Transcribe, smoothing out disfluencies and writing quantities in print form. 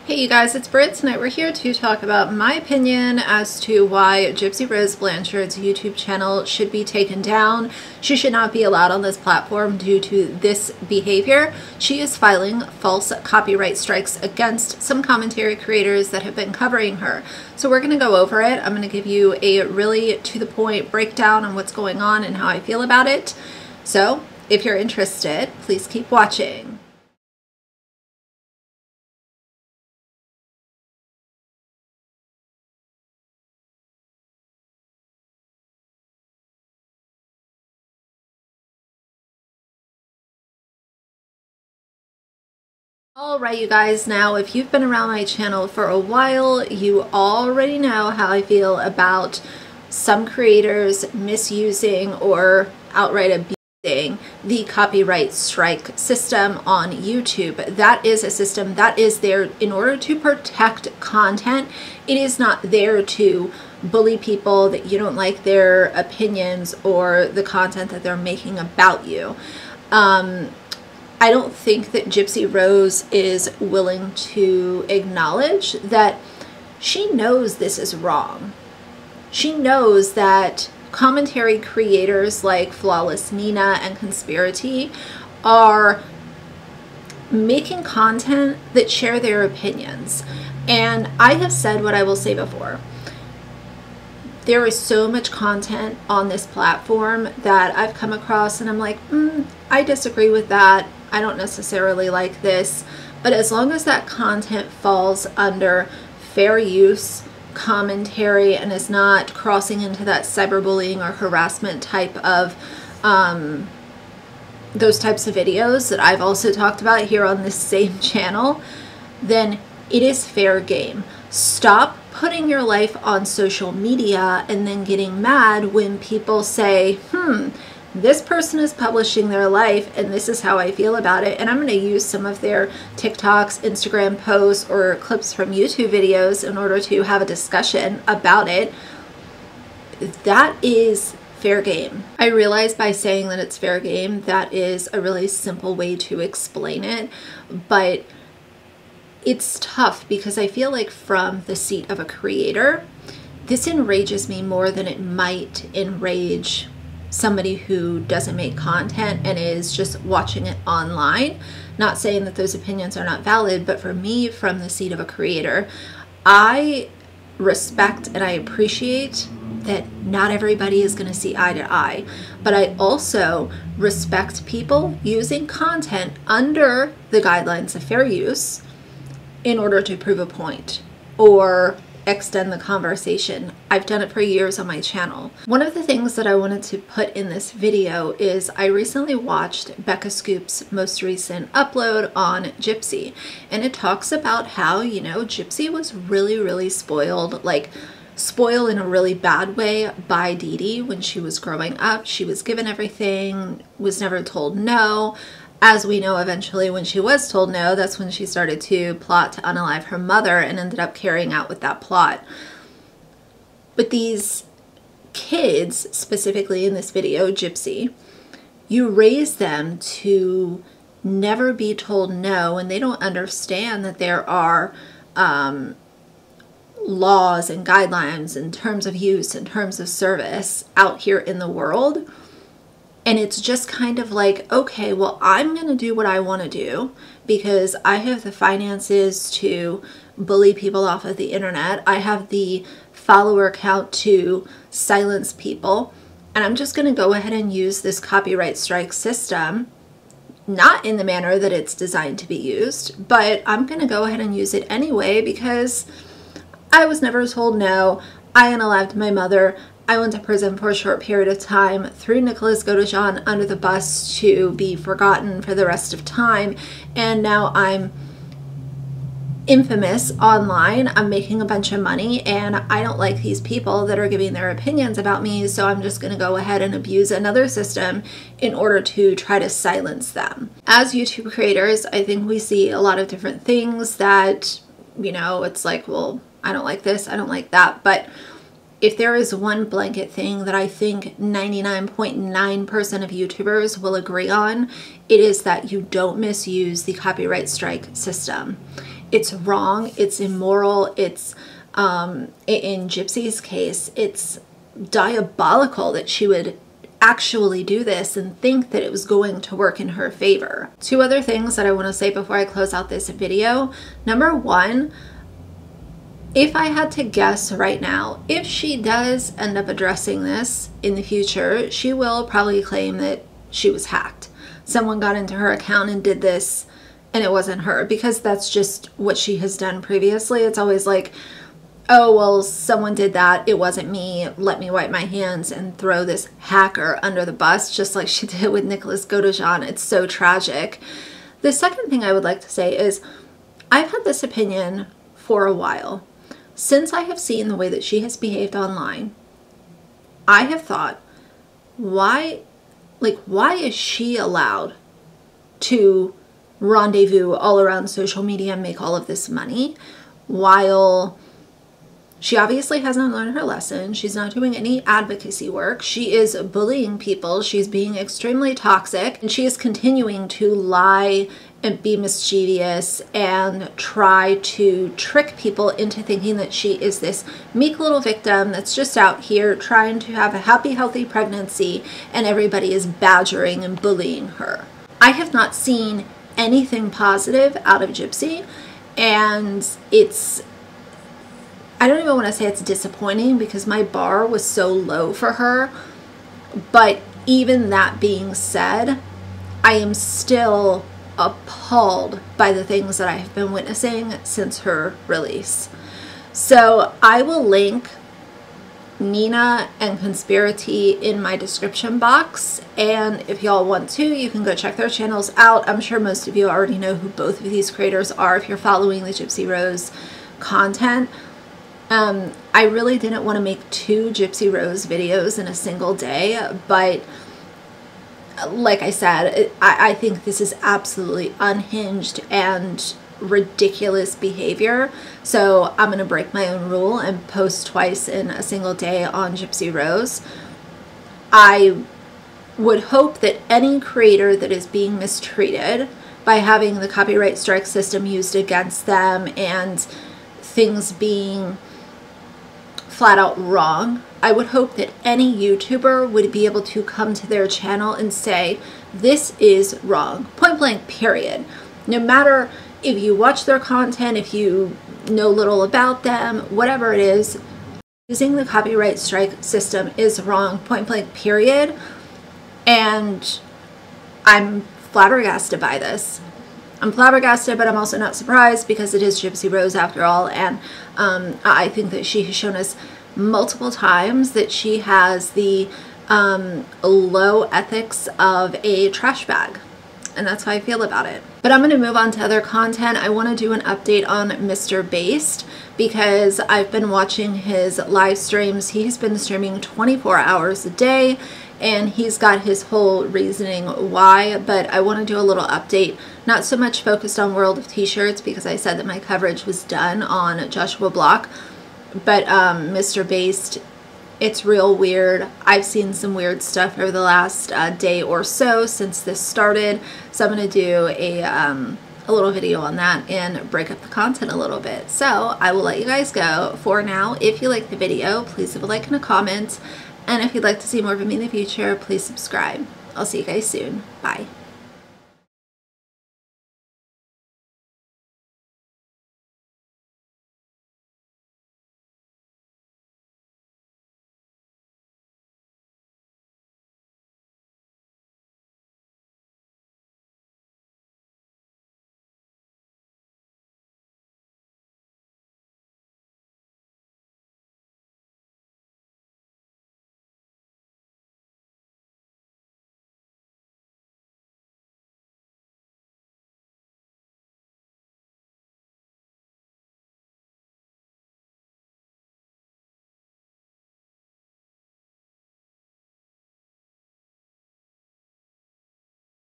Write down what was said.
Hey you guys, it's Britt. Tonight we're here to talk about my opinion as to why Gypsy Blanchard's YouTube channel should be taken down. She should not be allowed on this platform due to this behavior. She is filing false copyright strikes against some commentary creators that have been covering her. So we're going to go over it. I'm going to give you a really to the point breakdown on what's going on and how I feel about it. So if you're interested, please keep watching. Alright you guys, now if you've been around my channel for a while, you already know how I feel about some creators misusing or outright abusing the copyright strike system on YouTube. That is a system that is there in order to protect content. It is not there to bully people that you don't like their opinions or the content that they're making about you. I don't think that Gypsy Rose is willing to acknowledge that she knows this is wrong. She knows that commentary creators like Flawless Nina and Conspiracy are making content that share their opinions. And I have said what I will say before. There is so much content on this platform that I've come across and I'm like, I disagree with that. I don't necessarily like this, but as long as that content falls under fair use, commentary, and is not crossing into that cyberbullying or harassment type of those types of videos that I've also talked about here on this same channel, then it is fair game. Stop putting your life on social media and then getting mad when people say, this person is publishing their life and this is how I feel about it, and I'm going to use some of their TikToks, Instagram posts, or clips from YouTube videos in order to have a discussion about it. That is fair game. I realize by saying that it's fair game, that is a really simple way to explain it, but it's tough because I feel like from the seat of a creator, this enrages me more than it might enrage somebody who doesn't make content and is just watching it online. Not saying that those opinions are not valid, but for me, from the seat of a creator, I respect and I appreciate that not everybody is going to see eye to eye, but I also respect people using content under the guidelines of fair use in order to prove a point or extend the conversation. I've done it for years on my channel. One of the things that I wanted to put in this video is I recently watched Becca Scoop's most recent upload on Gypsy, and it talks about how, you know, Gypsy was really spoiled, like spoiled in a really bad way by Dee Dee when she was growing up. She was given everything, was never told no. As we know, eventually when she was told no, that's when she started to plot to unalive her mother and ended up carrying out with that plot. But these kids, specifically in this video, Gypsy, you raise them to never be told no, and they don't understand that there are laws and guidelines and terms of use and terms of service out here in the world. And it's just kind of like, okay, well, I'm going to do what I want to do because I have the finances to bully people off of the internet. I have the follower count to silence people. And I'm just going to go ahead and use this copyright strike system, not in the manner that it's designed to be used, but I'm going to go ahead and use it anyway because I was never told no. I unalived my mother. I went to prison for a short period of time, threw Nicholas Godejohn under the bus to be forgotten for the rest of time, and now I'm infamous online. I'm making a bunch of money, and I don't like these people that are giving their opinions about me, so I'm just going to go ahead and abuse another system in order to try to silence them. As YouTube creators, I think we see a lot of different things that, you know, it's like, well, I don't like this, I don't like that, but if there is one blanket thing that I think 99.9% of YouTubers will agree on, it is that you don't misuse the copyright strike system. it's wrong, it's immoral, it's, in Gypsy's case, it's diabolical that she would actually do this and think that it was going to work in her favor. Two other things that I want to say before I close out this video. Number one, if I had to guess right now, if she does end up addressing this in the future, she will probably claim that she was hacked. Someone got into her account and did this and it wasn't her, because that's just what she has done previously. It's always like, oh, well, someone did that, it wasn't me, let me wipe my hands and throw this hacker under the bus, just like she did with Nicholas Godejohn. It's so tragic. The second thing I would like to say is, I've had this opinion for a while. Since I have seen the way that she has behaved online, I have thought, why is she allowed to rendezvous all around social media and make all of this money, while she obviously hasn't learned her lesson? She's not doing any advocacy work. She is bullying people. She's being extremely toxic, and she is continuing to lie and be mischievous and try to trick people into thinking that she is this meek little victim that's just out here trying to have a happy, healthy pregnancy, and everybody is badgering and bullying her. I have not seen anything positive out of Gypsy, and I don't even want to say it's disappointing, because my bar was so low for her. But even that being said, I am still appalled by the things that I have been witnessing since her release. So I will link Nina and Conspiracy in my description box, and if y'all want to, you can go check their channels out. I'm sure most of you already know who both of these creators are if you're following the Gypsy Rose content. I really didn't want to make 2 Gypsy Rose videos in a single day, but like I said, I think this is absolutely unhinged and ridiculous behavior. So I'm going to break my own rule and post twice in a single day on Gypsy Rose. I would hope that any creator that is being mistreated by having the copyright strike system used against them and things being flat out wrong, I would hope that any YouTuber would be able to come to their channel and say, this is wrong, point blank, period. No matter if you watch their content, if you know little about them, whatever it is, using the copyright strike system is wrong, point blank, period. And I'm flabbergasted by this. I'm flabbergasted, but I'm also not surprised, because it is Gypsy Rose after all, and I think that she has shown us multiple times that she has the low ethics of a trash bag, and that's how I feel about it. But I'm going to move on to other content. I want to do an update on Mr. Based, because I've been watching his live streams. He's been streaming 24 hours a day, and he's got his whole reasoning why, but I want to do a little update, not so much focused on World of T-shirts, because I said that my coverage was done on Joshua Block, but Mr. Based, it's real weird. I've seen some weird stuff over the last day or so since this started, so I'm going to do a little video on that and break up the content a little bit. So I will let you guys go for now. If you like the video, please leave a like and a comment. And if you'd like to see more from me in the future, please subscribe. I'll see you guys soon. Bye.